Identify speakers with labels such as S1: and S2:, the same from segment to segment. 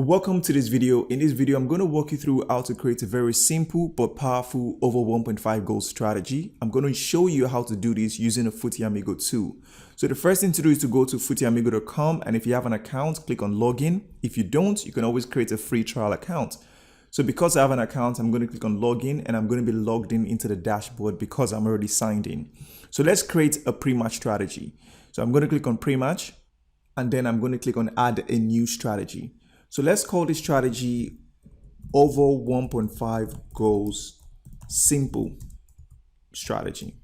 S1: Welcome to this video. In this video, I'm going to walk you through how to create a very simple but powerful over 1.5 goals strategy. I'm going to show you how to do this using a Footy Amigo tool. So the first thing to do is to go to footyamigo.com, and if you have an account, click on login. If you don't, you can always create a free trial account. So because I have an account, I'm going to click on login, and I'm going to be logged in into the dashboard because I'm already signed in. So let's create a pre-match strategy. So I'm going to click on pre-match, and then I'm going to click on add a new strategy. So let's call this strategy over 1.5 goals simple strategy.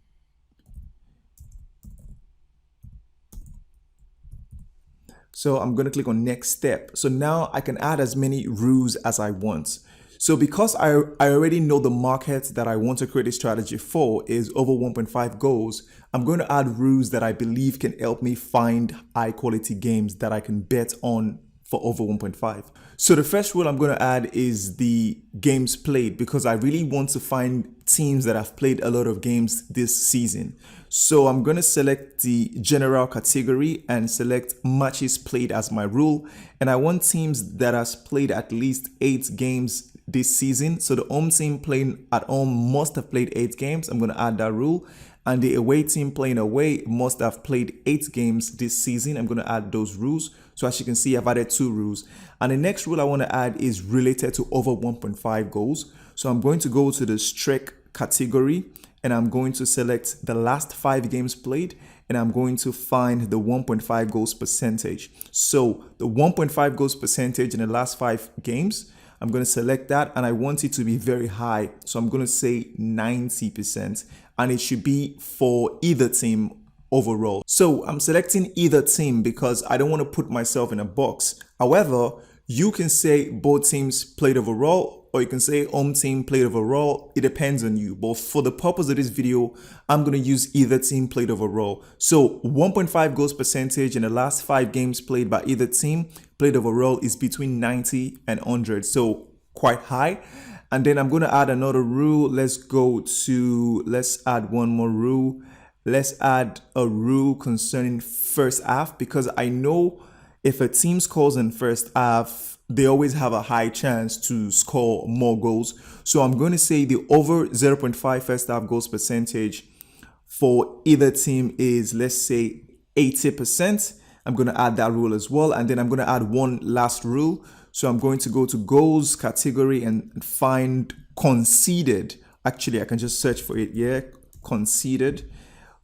S1: So I'm going to click on next step. So now I can add as many rules as I want. So because I already know the market that I want to create a strategy for is over 1.5 goals, I'm going to add rules that I believe can help me find high quality games that I can bet on for over 1.5. So the first rule I'm going to add is the games played, because I really want to find teams that have played a lot of games this season. So I'm going to select the general category and select matches played as my rule. And I want teams that has played at least 8 games this season. So the home team playing at home must have played 8 games. I'm going to add that rule. And the away team playing away must have played 8 games this season. I'm going to add those rules. So as you can see, I've added 2 rules. And the next rule I want to add is related to over 1.5 goals. So I'm going to go to the strike category, and I'm going to select the last 5 games played, and I'm going to find the 1.5 goals percentage. So the 1.5 goals percentage in the last 5 games, I'm going to select that, and I want it to be very high. So I'm going to say 90%, and it should be for either team overall. So I'm selecting either team because I don't want to put myself in a box. However, you can say both teams played overall, or you can say home team played overall. It depends on you. But for the purpose of this video, I'm going to use either team played overall. So 1.5 goals percentage in the last 5 games played by either team played overall is between 90 and 100. So quite high. And then I'm going to add another rule. Let's add one more rule. Let's add a rule concerning first half, because I know if a team scores in first half, they always have a high chance to score more goals. So I'm going to say the over 0.5 first half goals percentage for either team is, let's say, 80%. I'm going to add that rule as well. And then I'm going to add one last rule. So I'm going to go to goals category and find conceded. Actually, I can just search for it. Yeah, conceded.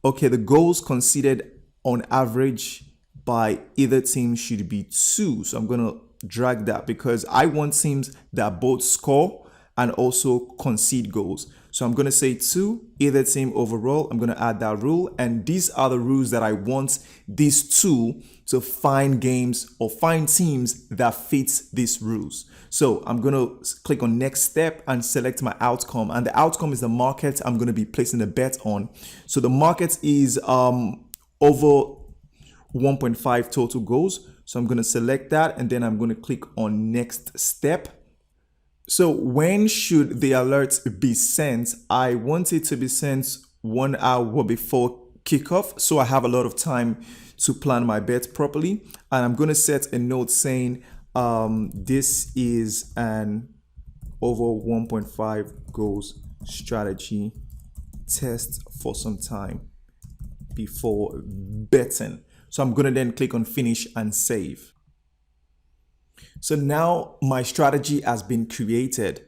S1: Okay, the goals conceded on average by either team should be 2. So I'm going to drag that because I want teams that both score and also concede goals. So I'm going to say 2, either team overall. I'm going to add that rule. And these are the rules that I want this tool to find games or find teams that fits these rules. So I'm going to click on next step and select my outcome. And the outcome is the market I'm going to be placing a bet on. So the market is over 1.5 total goals. So I'm going to select that, and then I'm going to click on next step. So when should the alert be sent? I want it to be sent 1 hour before kickoff, so I have a lot of time to plan my bet properly. And I'm going to set a note saying this is an over 1.5 goals strategy. Test for some time before betting. So I'm going to then click on finish and save. So now my strategy has been created.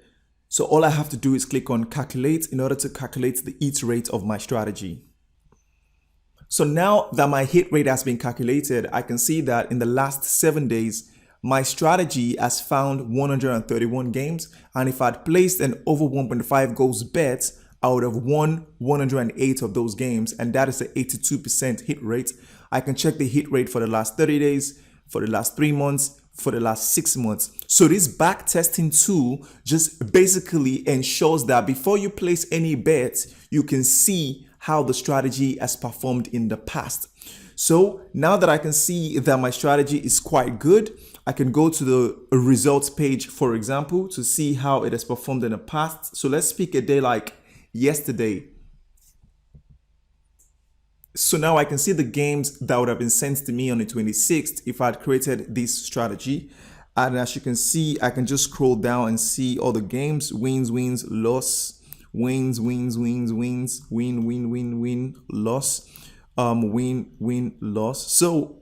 S1: So all I have to do is click on calculate in order to calculate the hit rate of my strategy. So now that my hit rate has been calculated, I can see that in the last 7 days, my strategy has found 131 games. And if I'd placed an over 1.5 goals bet, I would have won 108 of those games. And that is an 82% hit rate. I can check the hit rate for the last 30 days, for the last 3 months, for the last 6 months. So this back testing tool just basically ensures that before you place any bet, you can see how the strategy has performed in the past. So now that I can see that my strategy is quite good, I can go to the results page, for example, to see how it has performed in the past. So let's pick a day like yesterday. So now I can see the games that would have been sent to me on the 26th if I had created this strategy. And as you can see, I can just scroll down and see all the games: wins, wins, loss, wins, wins, wins, wins, win, win, win, win, loss, win, win, loss. So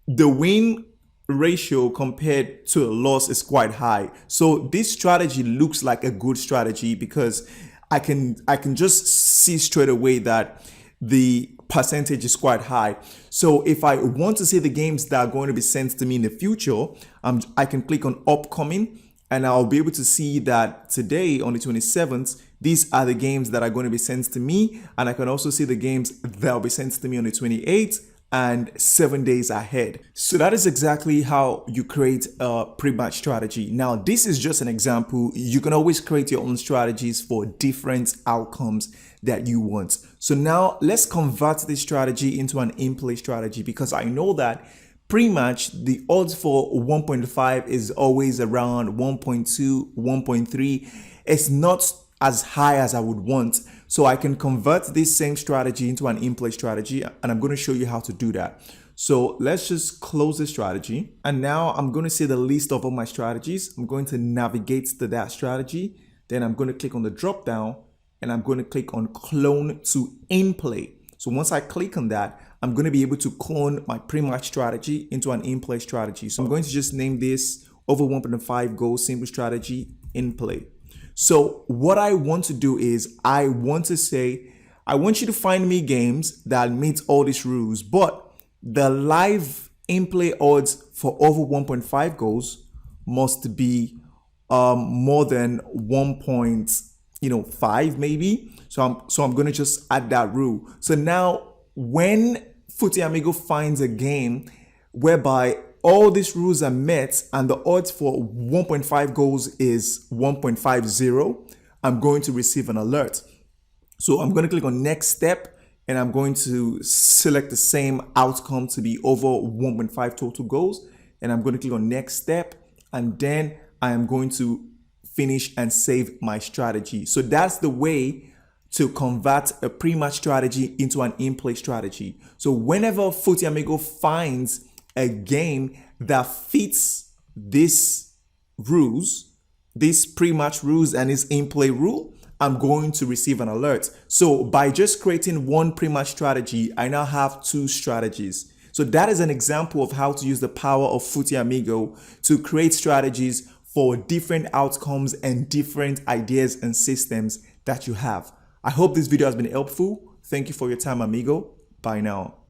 S1: the win ratio compared to a loss is quite high. So this strategy looks like a good strategy because I can just see straight away that the percentage is quite high. So if I want to see the games that are going to be sent to me in the future, I can click on upcoming, and I'll be able to see that today on the 27th, these are the games that are going to be sent to me. And I can also see the games that will be sent to me on the 28th and 7 days ahead. So that is exactly how you create a pre-match strategy. Now, this is just an example. You can always create your own strategies for different outcomes that you want. So now let's convert this strategy into an in-play strategy, because I know that pre-match, the odds for 1.5 is always around 1.2, 1.3. It's not as high as I would want. So I can convert this same strategy into an in-play strategy, and I'm going to show you how to do that. So let's just close the strategy. And now I'm going to see the list of all my strategies. I'm going to navigate to that strategy. Then I'm going to click on the drop down, and I'm going to click on clone to in-play. So once I click on that, I'm going to be able to clone my pre-match strategy into an in-play strategy. So I'm going to just name this over 1.5 goals simple strategy in-play. So what I want to do is I want you to find me games that meet all these rules, but the live in-play odds for over 1.5 goals must be more than 1.5 maybe. So I'm going to just add that rule. So now when Footy Amigo finds a game whereby all these rules are met and the odds for 1.5 goals is 1.50, I'm going to receive an alert. So I'm going to click on next step, and I'm going to select the same outcome to be over 1.5 total goals. And I'm going to click on next step, and then I am going to finish and save my strategy. So that's the way to convert a pre-match strategy into an in-play strategy. So whenever Footy Amigo finds a game that fits these rules, these pre-match rules and this in-play rule, I'm going to receive an alert. So by just creating one pre-match strategy, I now have two strategies. So that is an example of how to use the power of Footy Amigo to create strategies for different outcomes and different ideas and systems that you have. I hope this video has been helpful. Thank you for your time, amigo. Bye now.